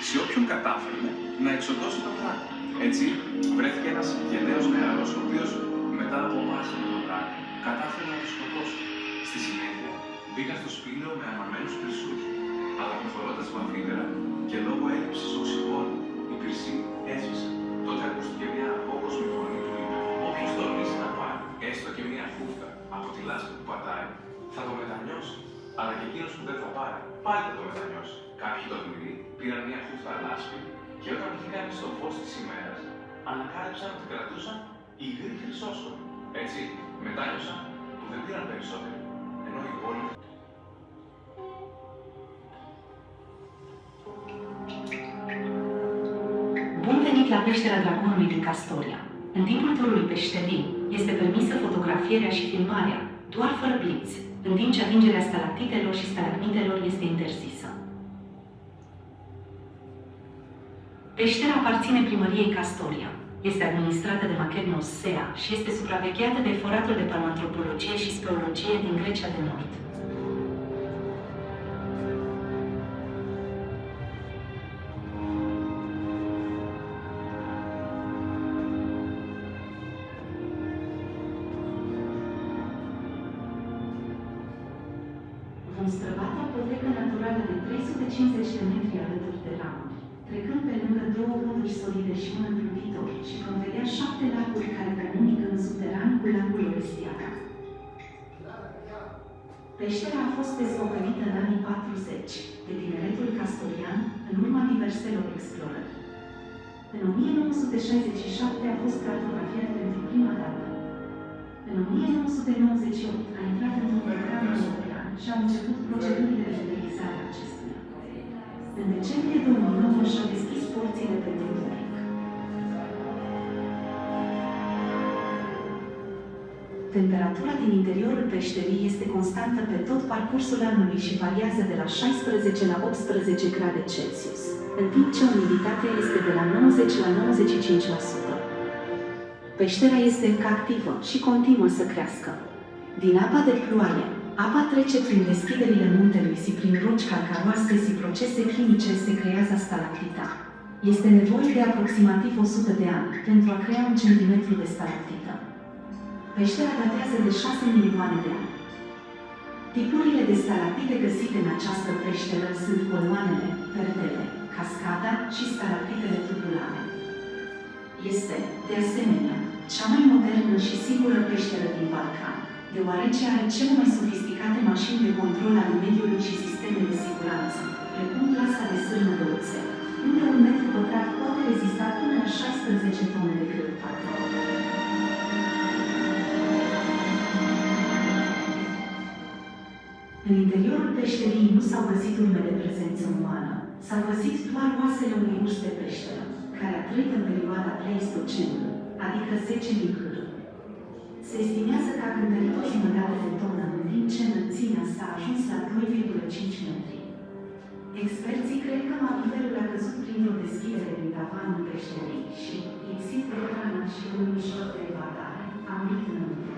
Σε όποιον κατάφερνε να εξοντώσει τον δράκο. Έτσι, βρέθηκε ένας γενναίος νεαρός, ο οποίος μετά από μάχη με τον δράκο κατάφερε να τον σκοτώσει. Στη συνέχεια, μπήκαν στο σπήλαιο με αμαμένους πυρσούς. Αλλά προχωρώντας βαθύτερα και λόγω έλλειψης οξυγόνου, οι πυρσοί έσβησαν. Τότε ακούστηκε μια απόκοσμη φωνή που είπε: όποιος τολμήσει να πάρει έστω και μια χούφτα από τη λάσπη που πατάει, θα το μετανιώσει. Αλλά και εκείνος που δεν θα πάρει, πάλι θα το μετανιώσει. Κάποιοι τολμηροί πήραν μια χούφτα λάσπη και όταν βγήκαν στο φως της ημέρας, ανακάλυψαν ότι κρατούσαν υγρή χρυσόσκοπη. Έτσι, μετάνιωσαν που δεν πήραν περισσότερο, ενώ οι υπόλοιποι. Bun venit la peștera Dragonului din Castoria. În timpul turului peșterii este permisă fotografierea și filmarea, doar fără blitz, în timp ce atingerea stalactitelor și stalagmitelor este interzisă. Peștera aparține primăriei Castoria. Este administrată de Machernos SEA și este supravegheată de Foratul de Paleoantropologie și Speologie din Grecia de Nord. Vom străbate o potecă naturală de 350 de metri alături de ramuri, trecând pe lângă două poduri solide și un împluvitor și vom vedea 7 lacuri care comunică în subteran cu lacul Orestiaca. Peștera a fost descoperită în anii 40 de tineretul castorian în urma diverselor explorări. În 1967 a fost cartografiat pentru prima dată. În 1998 a intrat într-un program european și au început procedurile de utilizare a acestuia. În decembrie 2009 și-a deschis porțile pentru public. Temperatura din interiorul peșterii este constantă pe tot parcursul anului și variază de la 16 la 18 grade Celsius, în timp ce umiditatea este de la 90 la 95%. Peștera este încă activă și continuă să crească. Din apa de ploaie, apa trece prin deschiderile muntelui și prin roci calcaroase și procese chimice se creează stalactita. Este nevoie de aproximativ 100 de ani pentru a crea 1 centimetru de stalactită. Peștera datează de 6 milioane de ani. Tipurile de stalactite găsite în această peșteră sunt coloanele, perdele, cascada și stalactitele tubulare. Este, de asemenea, cea mai modernă și singură peșteră din Balcan, deoarece are cele mai sofisticate mașini de control al mediului și sisteme de siguranță, precum plasa de sârmă de oțel, unde 1 metru pătrat poate rezista până la 16 tone de greutate. În interiorul peșterii nu s-au găsit urme de prezență umană, s-au găsit doar oasele unui urs de peșteră, care a trăit în perioada Pleistocenului, adică 10.000 hârâ. Se estimează că a cântărit o jumătate de tonă, în timp ce înălțimea s-a ajuns la 2,5 metri. Experții cred că mamiferul a căzut printr-o deschidere din tavanul peșterii și, lipsit de hrană și un mijloc de evadare, a murit înăuntru.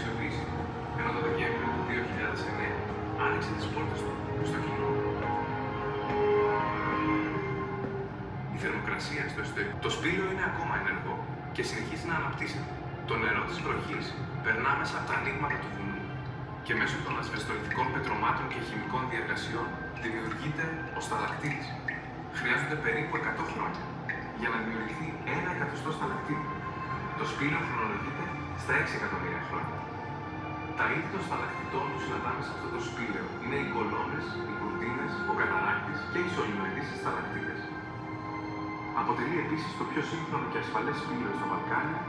αξιοποιήσει, ενώ το Δεκέμβριο του 2009 άνοιξε τις πόρτες του στο κοινό. Η θερμοκρασία στο εσωτερικό. Το σπήλαιο είναι ακόμα ενεργό και συνεχίζει να αναπτύσσεται. Το νερό της βροχής περνά μέσα από τα ανοίγματα του βουνού και μέσω των ασβεστολιθικών πετρωμάτων και χημικών διεργασιών δημιουργείται ο σταλακτήτης. Χρειάζονται περίπου 100 χρόνια για να δημιουργηθεί 1 εκατοστό σταλακτήτη. Το σπήλαιο χρονολογείται στα 6 εκατομμύρια χρόνια. Τα είδη των σταλακτητών που συναντάμε σε αυτό το σπήλαιο είναι οι κολόνες, οι κουρτίνες, ο καταράκτης και οι σωληνωειδείς σταλακτίτες. Αποτελεί επίσης το πιο σύγχρονο και ασφαλές σπήλαιο στα Βαλκάνια,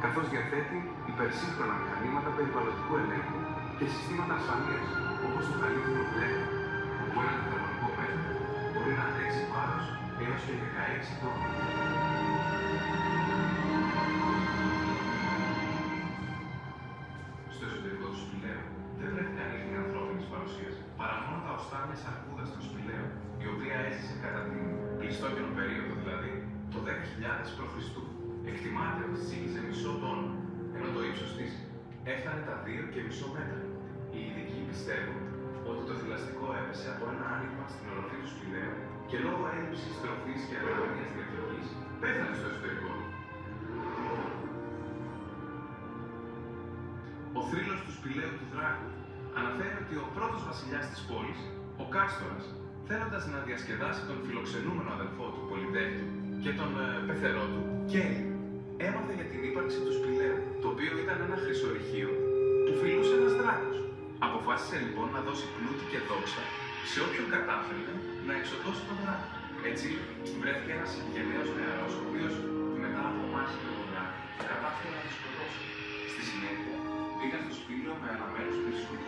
καθώς διαθέτει υπερσύγχρονα μηχανήματα περιβαλλοντικού ελέγχου και συστήματα ασφαλείας, όπως το χαλίβινο πλέον, όπου ένα τετραγωνικό μέτρο μπορεί να αντέξει βάρος έως και 16 τόνους. Στο εσωτερικό του σπηλαίου δεν βρέθηκαν ίχνη ανθρώπινης παρουσίας, παρά μόνο τα οστά μιας αρκούδας των σπηλαίων, η οποία έζησε κατά την πλειστόκαινο περίοδο, δηλαδή το 10.000 π.Χ. Εκτιμάται ότι σύγχυζε μισό τόνο, ενώ το ύψος της έφτανε τα 2,5 μέτρα. Οι ειδικοί πιστεύουν ότι το θηλαστικό έπεσε από ένα άνοιγμα στην οροφή του σπηλαίου και λόγω έλλειψης τροφής και αδυναμίας διατροφής πέθανε στο εσωτερικό του. Ο θρύλος του σπηλαίου του Δράκου αναφέρει ότι ο πρώτος βασιλιάς της πόλης, ο Κάστορας, θέλοντας να διασκεδάσει τον φιλοξενούμενο αδελφό του Πολυδεύκη και τον πεθερό του, Κέλη, έμαθε για την ύπαρξη του σπηλαίου, το οποίο ήταν ένα χρυσορυχείο που φιλούσε ένας δράκος. Αποφάσισε λοιπόν να δώσει πλούτη και δόξα σε όποιον κατάφερε να εξοντώσει τον δράκο. Έτσι βρέθηκε ένας γενναίος νεαρός, ο οποίος μετά από μάχη με τον δράκο κατάφερε να τον σκοτώσει. Στη συνέχεια πήγαν στο σπήλαιο με αναμένους πυρσούς,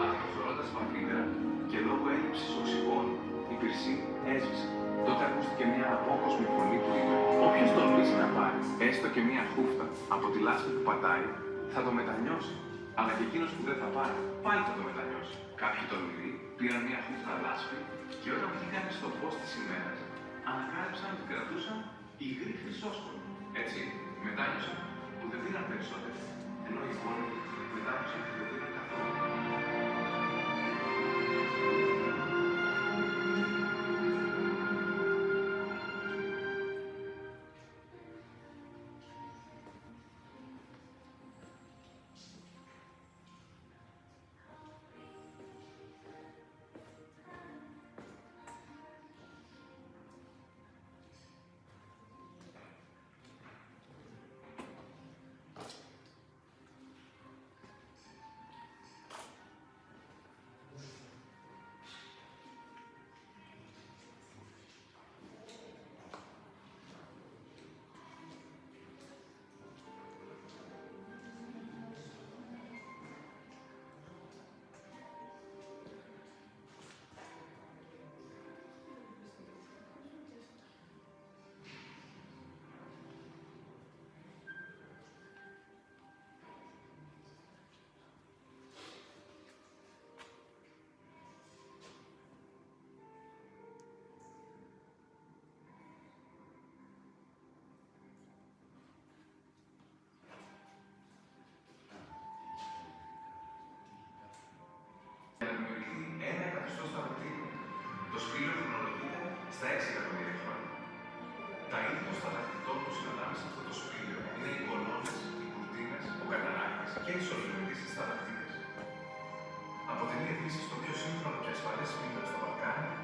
αλλά προχωρώντας βαθύτερα και λόγω έλλειψης οξυγόνου, η πυρσή έσβησε. Τότε ακούστηκε μια απόκοσμη φωνή που είπε: όποιος τολμήσει να πάρει έστω και μια χούφτα από τη λάσπη που πατάει, θα το μετανιώσει. Αλλά και εκείνος που δεν θα πάρει, πάλι θα το μετανιώσει. Κάποιοι τολμηροί πήραν μια χούφτα λάσπη και όταν βγήκαν στο φως της ημέρας, ανακάλυψαν ότι κρατούσαν υγρή χρυσόσκονη. Έτσι, μετάνιωσαν που δεν πήραν περισσότερο, ενώ οι υπόλοιποι μετάνιωσαν που δεν πήραν καθόλου. Στα 6 εκατομμύρια χρόνια. Τα είδη των σταλακτητών που συναντάμε σε αυτό το σπήλαιο είναι οι κολόνες, οι κουρτίνες, ο καταράκτης και οι σωληνωειδείς σταλακτίτες. Αποτελεί επίσης το πιο σύγχρονο και ασφαλές σπήλαιο στα Βαλκάνια,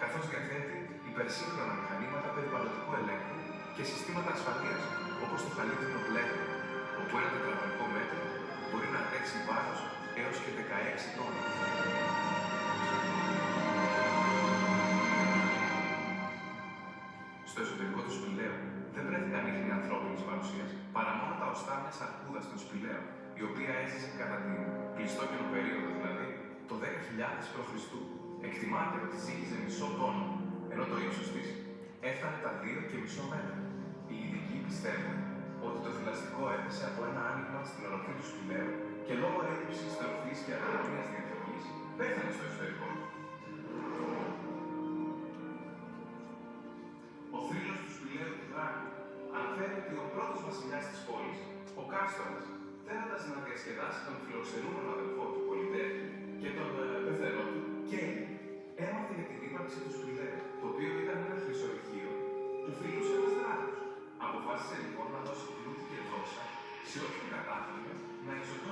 καθώς διαθέτει υπερσύγχρονα μηχανήματα περιβαλλοντικού ελέγχου και συστήματα ασφαλείας, όπως το χαλίβινο πλέον, όπου ένα τετραγωνικό μέτρο μπορεί να αντέξει βάρος έως και 16 τόνους. Στο εσωτερικό του σπηλαίου δεν βρέθηκαν ίχνη ανθρώπινης παρουσίας, παρά μόνο τα οστά μιας αρκούδας των σπηλαίων, η οποία έζησε κατά την πλειστόκαινο περίοδο, δηλαδή το 10.000 π.Χ. Εκτιμάται ότι σύγχυζε μισό τόνο, ενώ το ύψος της έφτανε τα 2,5 μέτρα. Οι ειδικοί πιστεύουν ότι το θηλαστικό έπεσε από ένα άνοιγμα στην οροφή του σπηλαίου και λόγω έλλειψης τροφής και αδυναμίας διατροφής πέθανε στο εσωτερικό του. Ο θρύλος του σπηλαίου του Δράκου αναφέρει ότι ο πρώτος βασιλιάς της πόλης, ο Κάστορας, θέλοντας να διασκεδάσει τον φιλοξενούμενο αδελφό του Πολυτεχνη και τον πεθερό του, Κέλλη, έμαθε για την ύπαρξη του σπουδαίου, το οποίο ήταν ένα χρυσορυχείο που φιλούσε τους δράκους. Αποφάσισε λοιπόν να δώσει πλούτη και δόξα σε όποιον κατάφερε να εξωτώσει